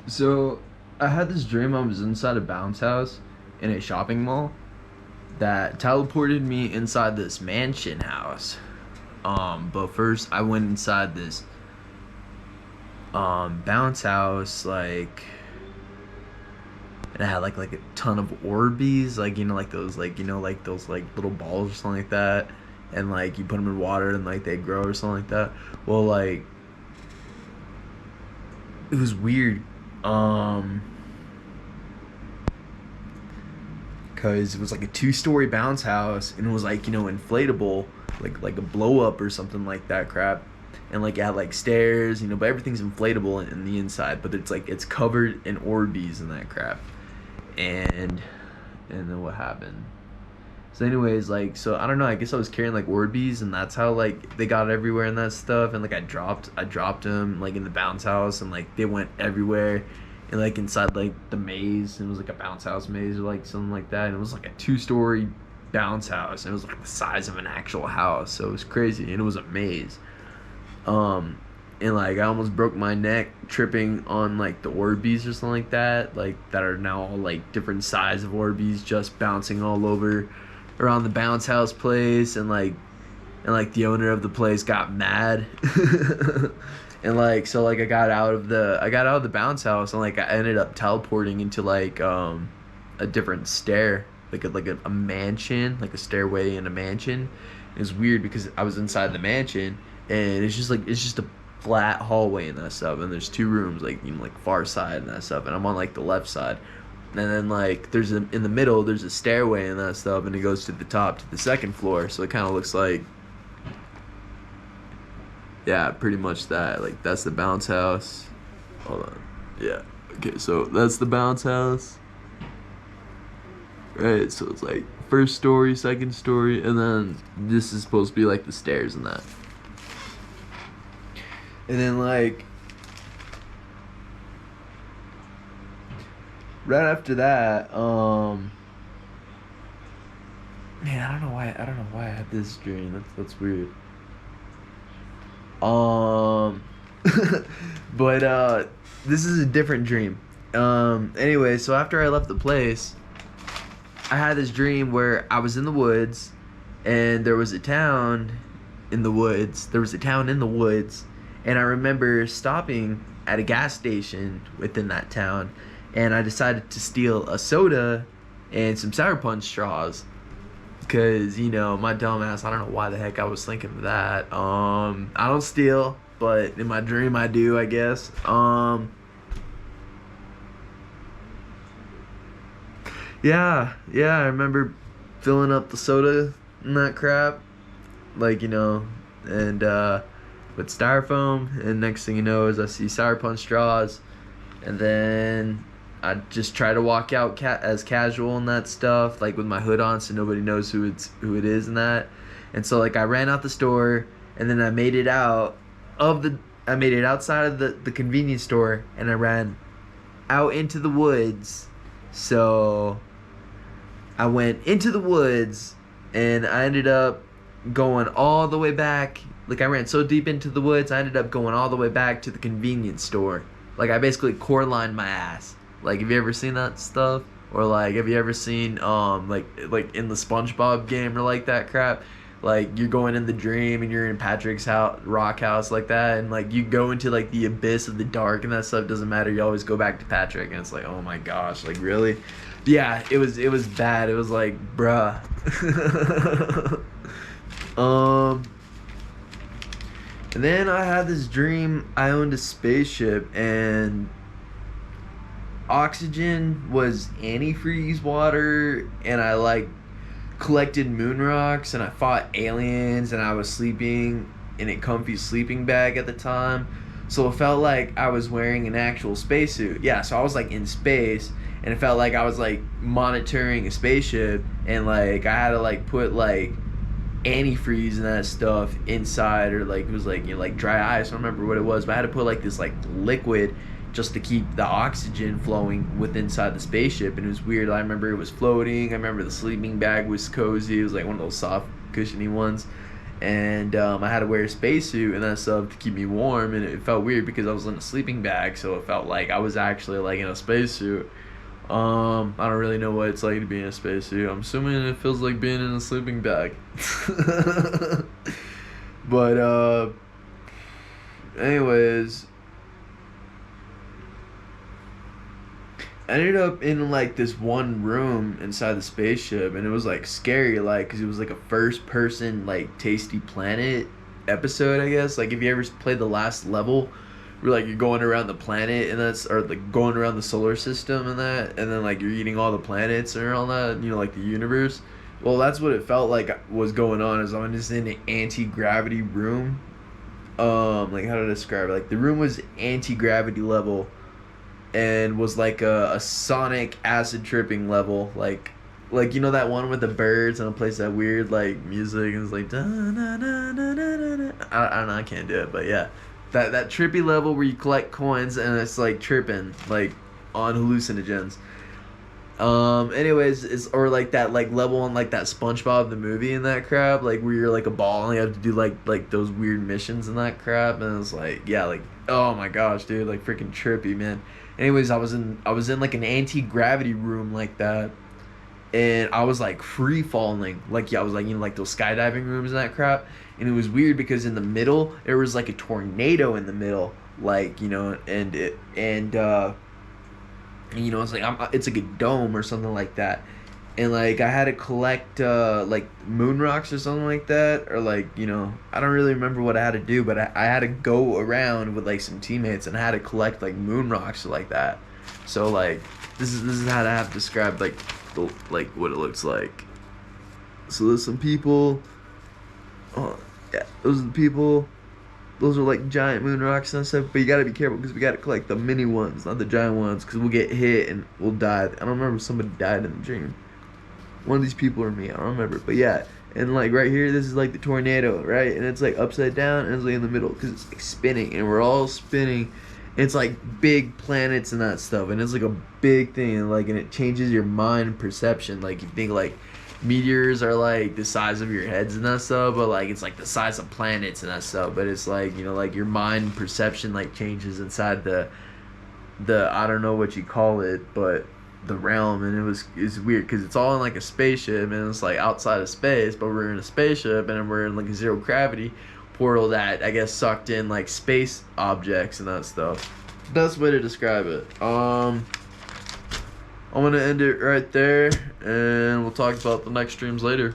So I had this dream I was inside a bounce house in a shopping mall that teleported me inside this mansion house. But first I went inside this bounce house, and it had like a ton of Orbeez, like like those like those like little balls or something like that, and like you put them in water and like they grow or something like that. Well, like it was weird. Um, Cause it was like a two-story bounce house and it was like inflatable, like a blow up or something like that crap, and like it had like stairs, but everything's inflatable in the inside, but it's covered in Orbeez and that crap, and then what happened? So anyways, like, so I don't know. I guess I was carrying like Orbeez, and that's how like they got everywhere and that stuff. And like I dropped them like in the bounce house, and like they went everywhere, and like inside like the maze. And it was like a bounce house maze or like something like that. And it was like a two-story bounce house, and it was like the size of an actual house. So it was crazy, and it was a maze. Um, and like I almost broke my neck tripping on like the Orbeez or something like that are now all like different size of Orbeez just bouncing all over around the bounce house place, and the owner of the place got mad. And like so like I got out of the bounce house, and like I ended up teleporting into like a different stair, like a mansion, like a stairway in a mansion. It was weird because I was inside the mansion, and it's just a flat hallway and that stuff, and there's two rooms, like like far side and that stuff, and I'm on like the left side, and then like in the middle there's a stairway and that stuff, and it goes to the top to the second floor, so it kind of looks like, yeah, pretty much that. Like that's the bounce house. Hold on. Yeah. Okay, so that's the bounce house. Right, so it's like first story, second story, and then this is supposed to be like the stairs and that. And then like right after that, man, I don't know why I had this dream. That's weird. Um, but this is a different dream. Anyway, so after I left the place, I had this dream where I was in the woods, and there was a town in the woods. There was a town in the woods, and I remember stopping at a gas station within that town, and I decided to steal a soda and some sour punch straws. Cause my dumb ass, I don't know why the heck I was thinking of that. I don't steal, but in my dream I do, I guess. Yeah, I remember filling up the soda and that crap, like and with styrofoam. And next thing you know is I see sour punch straws, and then I just try to walk out as casual and that stuff, like with my hood on, so nobody knows who it is and that. And so like I ran out the store, and then I made it outside of the convenience store, and I ran out into the woods. So I went into the woods, and I ended up going all the way back. Like I ran so deep into the woods, I ended up going all the way back to the convenience store. Like I basically core lined my ass. Like, have you ever seen that stuff? Or like, have you ever seen like in the SpongeBob game or like that crap? Like you're going in the dream and you're in Patrick's house, rock house like that, and like you go into like the abyss of the dark and that stuff doesn't matter. You always go back to Patrick, and it's like, oh my gosh, like really? Yeah, it was bad. It was like, bruh. um. And then I had this dream. I owned a spaceship, and oxygen was antifreeze water, and I like collected moon rocks, and I fought aliens, and I was sleeping in a comfy sleeping bag at the time, so it felt like I was wearing an actual spacesuit. Yeah, so I was like in space, and it felt like I was like monitoring a spaceship, and like I had to like put like antifreeze and that stuff inside, or like it was like like dry ice. I don't remember what it was, but I had to put like this like liquid just to keep the oxygen flowing with inside the spaceship, and it was weird. I remember it was floating. I remember the sleeping bag was cozy. It was like one of those soft, cushiony ones, and I had to wear a spacesuit and that stuff to keep me warm, and it felt weird because I was in a sleeping bag, so it felt like I was actually like in a spacesuit. I don't really know what it's like to be in a spacesuit. I'm assuming it feels like being in a sleeping bag. But anyways, I ended up in like this one room inside the spaceship, and it was like scary, like, because it was like a first person like Tasty Planet episode, I guess. Like, if you ever played the last level where like you're going around the planet and that's, or like going around the solar system and that, and then like you're eating all the planets and all that, you know, like the universe. Well, that's what it felt like was going on. Is I'm just in an anti-gravity room. Like, how to describe it? Like, the room was anti-gravity level and was like a sonic acid tripping level, like you know that one with the birds and it plays that weird like music and it's like da, da, da, da, da, da. I don't know, I can't do it, but yeah, that trippy level where you collect coins and it's like tripping like on hallucinogens. Anyways, it's, or like that like level on like that SpongeBob the movie and that crap, like where you're like a ball and you have to do like those weird missions and that crap, and it's like, yeah, like, oh my gosh, dude, like freaking trippy, man. Anyways, I was in like an anti-gravity room like that, and I was like free falling, like, yeah, I was like, you know, like those skydiving rooms and that crap, and it was weird because in the middle there was like a tornado in the middle, like, you know, and you know, it's like it's like a dome or something like that, and like I had to collect like moon rocks or something like that, or like, you know, I don't really remember what I had to do, but I had to go around with like some teammates and I had to collect like moon rocks like that. So like this is how I have described like the, like what it looks like. So there's some people. Oh yeah, those are the people. Those are like giant moon rocks and stuff, but you gotta be careful because we gotta collect the mini ones, not the giant ones, because we'll get hit and we'll die. I don't remember if somebody died in the dream. One of these people or me, I don't remember, but yeah. And like right here, this is like the tornado, right? And it's like upside down and it's like in the middle because it's like spinning and we're all spinning. It's like big planets and that stuff, and it's like a big thing, and like, and it changes your mind perception. Like, you think like meteors are like the size of your heads and that stuff, but like it's like the size of planets and that stuff. But it's like, you know, like your mind perception like changes inside the I don't know what you call it, but the realm. And it's weird because it's all in like a spaceship and it's like outside of space, but we're in a spaceship and we're in like a zero gravity portal that I guess sucked in like space objects and that stuff. Best way to describe it. I'm gonna end it right there, and we'll talk about the next streams later.